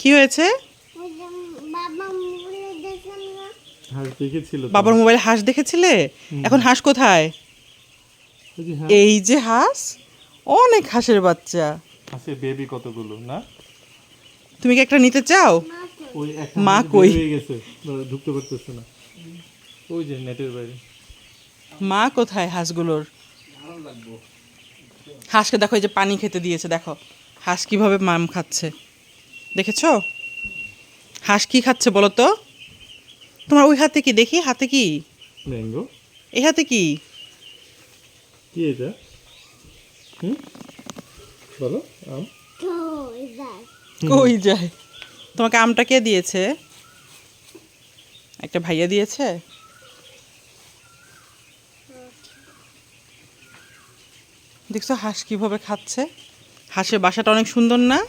কি হয়েছে? হাঁস দেখেছিল তো। বাবার মোবাইলে হাঁস দেখেছিলে? এখন হাঁস কোথায়? ওই যে এই যে হাঁস, অনেক হাঁসের বাচ্চা। হাঁসের বেবি কতগুলো না? তুমি কি একটা নিতে চাও? ওই একটা মা হাঁস কই? বের হয়ে গেছে, ঢুকতে পারতেছে না। ওই যে নেটের বাইরে। মা কোথায় হাঁসগুলোর? হাঁসকে দেখো, এই যে পানি খেতে দিয়েছে, দেখো হাঁস কিভাবে মাম খাচ্ছে, দেখেছো? হাঁস কি খাচ্ছে বলো তো? তোমার ওই হাতে কি দেখি, হাতে কি? ম্যাঙ্গো। এই হাতে কি? কি এটা? বলো। আম। কই যায়? তোমাকে আমটা কে দিয়েছে? একটা ভাইয়া দিয়েছে? দেখছো হাঁস কিভাবে খাচ্ছে? হাঁসের বাসাটা অনেক সুন্দর না?